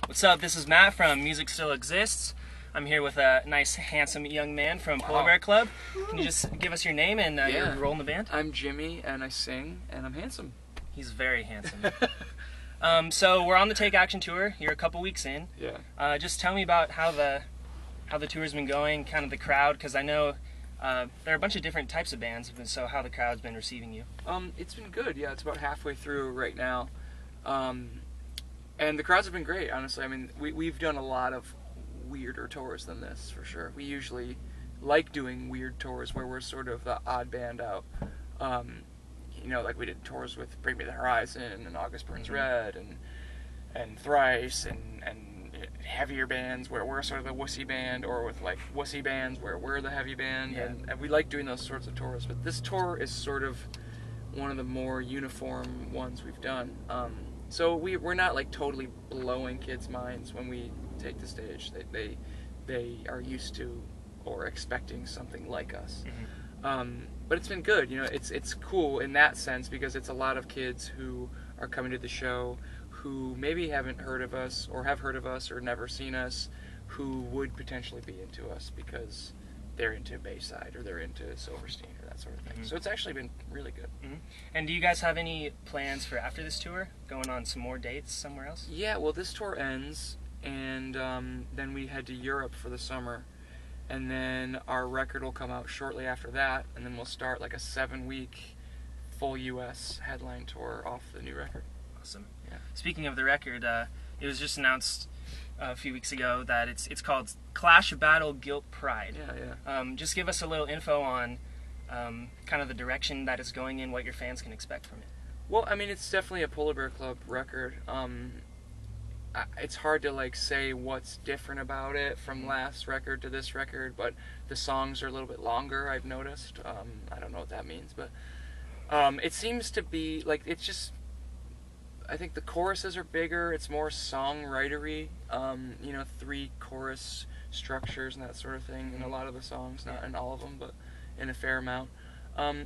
What's up? This is Matt from Music Still Exists. I'm here with a nice, handsome young man from Polar Bear Club. Can you just give us your name and your role in the band? I'm Jimmy, and I sing, and I'm handsome. He's very handsome. So we're on the Take Action tour. You're a couple weeks in. Yeah. Just tell me about how the tour's been going, kind of the crowd, because I know there are a bunch of different types of bands, so how the crowd's been receiving you. It's been good. Yeah, it's about halfway through right now. And the crowds have been great, honestly. I mean, we've done a lot of weirder tours than this, for sure. We usually like doing weird tours where we're sort of the odd band out. You know, like we did tours with Bring Me the Horizon and August Burns Red and Thrice and heavier bands where we're sort of the wussy band, or with like wussy bands where we're the heavy band. Yeah. And we like doing those sorts of tours. But this tour is sort of one of the more uniform ones we've done. So we're not like totally blowing kids' minds when we take the stage. They are used to or expecting something like us. But it's been good. You know, it's cool in that sense because it's a lot of kids who are coming to the show who maybe haven't heard of us or have heard of us or never seen us, who would potentially be into us because they're into Bayside or they're into Silverstein or that sort of thing. So it's actually been really good. And do you guys have any plans for after this tour? Going on some more dates somewhere else? Yeah, well, this tour ends, and then we head to Europe for the summer, and then our record will come out shortly after that, and then we'll start like a 7-week full U.S. headline tour off the new record. Awesome. Yeah. Speaking of the record, it was just announced a few weeks ago that it's called Clash, Battle, Guilt, Pride. Yeah. Just give us a little info on kind of the direction that it's going in, what your fans can expect from it. Well, I mean, it's definitely a Polar Bear Club record. It's hard to like say what's different about it from last record to this record, but the songs are a little bit longer, I've noticed. I don't know what that means, but it seems to be like, it's just, I think the choruses are bigger, it's more songwritery, 3 chorus structures and that sort of thing in a lot of the songs, not in all of them, but in a fair amount.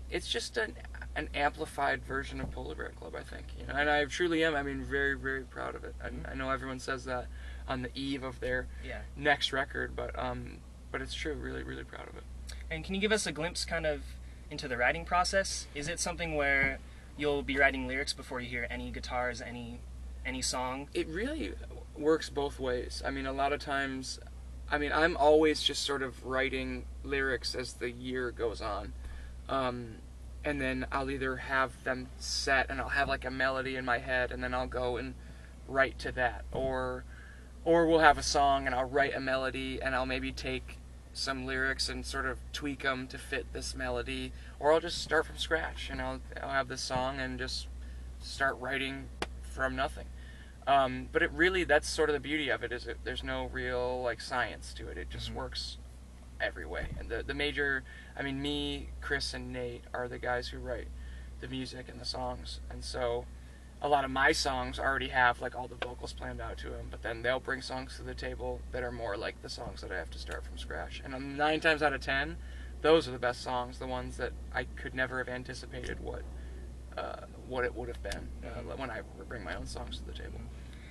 It's just an amplified version of Polar Bear Club, I think, and I truly am, very, very proud of it. I know everyone says that on the eve of their next record, but it's true, really, really proud of it. And can you give us a glimpse kind of into the writing process? Is it something where you'll be writing lyrics before you hear any guitars, any song? It really works both ways. I mean, a lot of times, I'm always just sort of writing lyrics as the year goes on. And then I'll either have them set and I'll have like a melody in my head and then I'll go and write to that. Or we'll have a song and I'll write a melody and I'll maybe take some lyrics and sort of tweak them to fit this melody, or I'll just start from scratch and I'll have this song and just start writing from nothing. But it really, that's sort of the beauty of it, is there's no real like science to it. It just works every way. And the major, me, Chris, and Nate are the guys who write the music and the songs, and so a lot of my songs already have like all the vocals planned out to them, but then they'll bring songs to the table that are more like the songs that I have to start from scratch. And 9 times out of 10, those are the best songs, the ones that I could never have anticipated what it would have been when I bring my own songs to the table.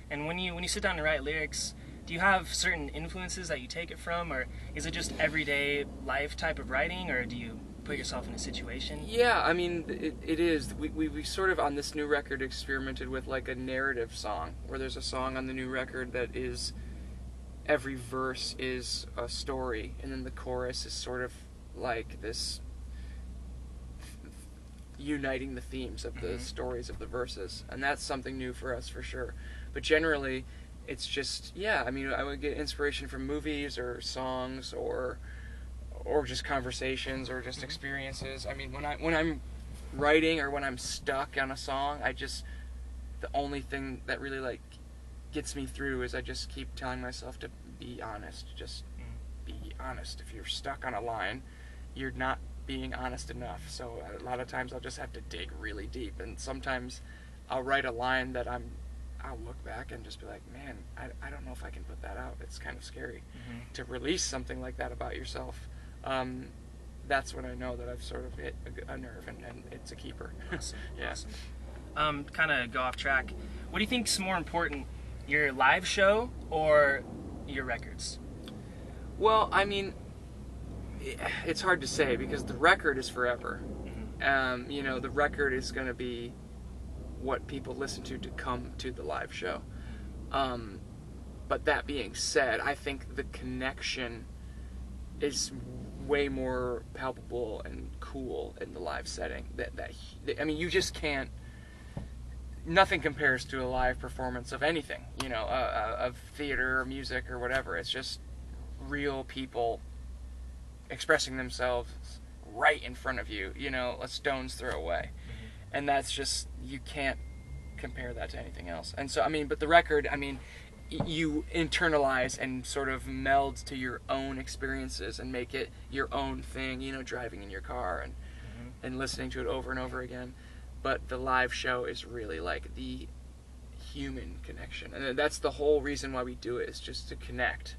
And when you sit down to write lyrics, do you have certain influences that you take it from, or is it just everyday life type of writing, or do you put yourself in a situation? Yeah, it is. We sort of on this new record experimented with like a narrative song, where there's a song on the new record that is, every verse is a story, and then the chorus is sort of like this uniting the themes of the stories of the verses, and that's something new for us for sure. But generally, it's just, I would get inspiration from movies or songs or just conversations or just experiences. When I'm writing or when I'm stuck on a song, the only thing that really like gets me through is I just keep telling myself to be honest. Just be honest. If you're stuck on a line, you're not being honest enough. So a lot of times I'll just have to dig really deep, and sometimes I'll write a line that I'll look back and just be like, man, I don't know if I can put that out. It's kind of scary to release something like that about yourself. That's when I know that I've sort of hit a nerve, and it's a keeper. Awesome. Yeah. Awesome. Kind of go off track. What do you think is more important your live show or your records? Well, I mean, it's hard to say because the record is forever. You know, the record is going to be what people listen to come to the live show. But that being said, I think the connection is way more palpable and cool in the live setting. I mean, you just can't. Nothing compares to a live performance of anything, you know, of theater or music or whatever. It's just real people expressing themselves right in front of you, you know, a stone's throw away. And that's just, you can't compare that to anything else. And so, I mean, but the record, I mean, you internalize and sort of meld to your own experiences and make it your own thing, you know, driving in your car and listening to it over and over again. But the live show is really like the human connection. And that's the whole reason why we do it, is just to connect.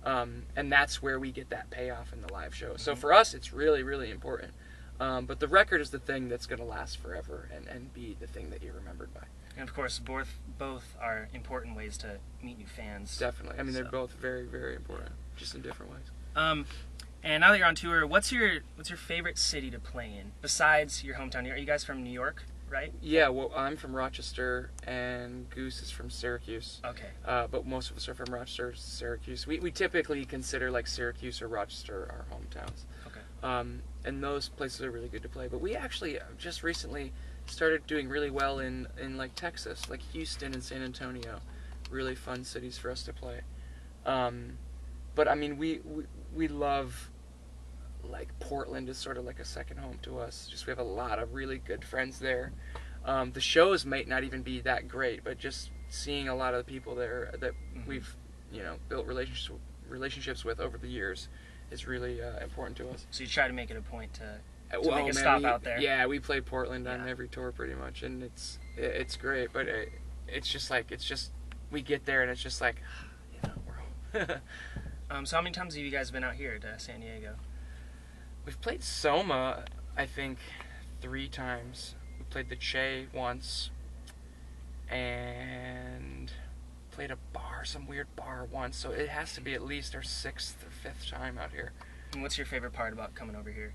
And that's where we get that payoff in the live show. So for us, it's really, really important. But the record is the thing that's going to last forever and be the thing that you're remembered by. And of course, both are important ways to meet new fans. Definitely. I mean, they're both very, very important, just in different ways. And now that you're on tour, what's your favorite city to play in besides your hometown? Are you guys from New York, right? Yeah, well, I'm from Rochester, and Goose is from Syracuse. Okay. But most of us are from Rochester, Syracuse. We typically consider like Syracuse or Rochester our hometowns. Okay. And those places are really good to play. But we actually just recently started doing really well in like Texas, like Houston and San Antonio. Really fun cities for us to play. But I mean, we love, like, Portland is sort of like a second home to us. Just we have a lot of really good friends there. The shows might not even be that great, but just seeing a lot of the people there that we've, you know, built relationships with over the years is really important to us. So you try to make it a point to Well, make a stop out there. Yeah, we play Portland on every tour pretty much, and it's great. But it's just we get there and it's just like, you know, we're home. So how many times have you guys been out here to San Diego? We've played SOMA, I think, 3 times. We played the Che once, and played a bar, some weird bar once. So it has to be at least our 6th or 5th time out here. And what's your favorite part about coming over here?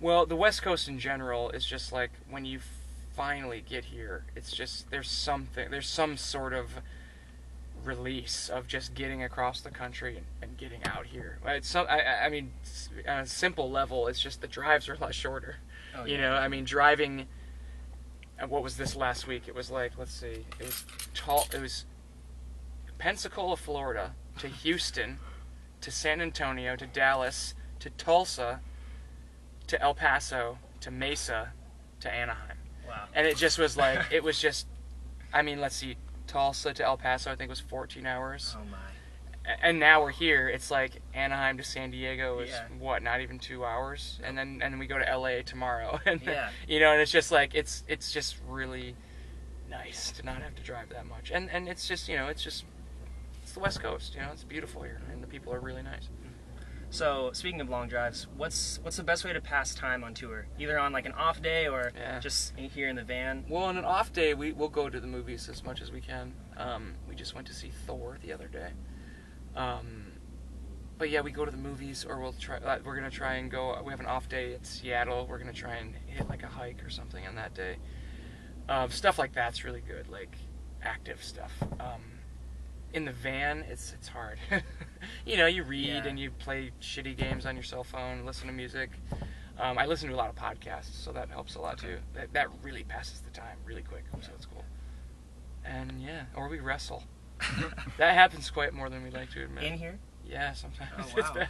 Well, the West Coast in general is just like, when you finally get here, it's just, there's some sort of release of just getting across the country and getting out here. I mean, on a simple level, it's just the drives are a lot shorter. Oh, you know, I mean, driving, what was this last week? It was like, let's see, it was Pensacola, Florida, to Houston, to San Antonio, to Dallas, to Tulsa, to El Paso, to Mesa, to Anaheim. Wow. And it just was like, it was just, I mean, let's see, Tulsa to El Paso, I think, was 14 hours. Oh, my. And now we're here. It's like Anaheim to San Diego is, what, not even 2 hours? And then we go to LA tomorrow. And you know, and it's just like, it's just really nice to not have to drive that much. And it's just, you know, it's the West Coast, you know, it's beautiful here, and the people are really nice. So, speaking of long drives, what's the best way to pass time on tour? Either on like an off day or just here in the van? Well, on an off day, we'll go to the movies as much as we can. We just went to see Thor the other day. But yeah, we go to the movies, or we're gonna try and go. We have an off day at Seattle. We're gonna try and hit like a hike or something on that day. Stuff like that's really good, like active stuff. In the van, it's hard. You know, you read and you play shitty games on your cell phone, listen to music. I listen to a lot of podcasts, so that helps a lot too. That really passes the time really quick, so it's cool. And yeah, or we wrestle. That happens quite more than we'd like to admit. In here? Yeah, sometimes. Oh, wow. It's bad.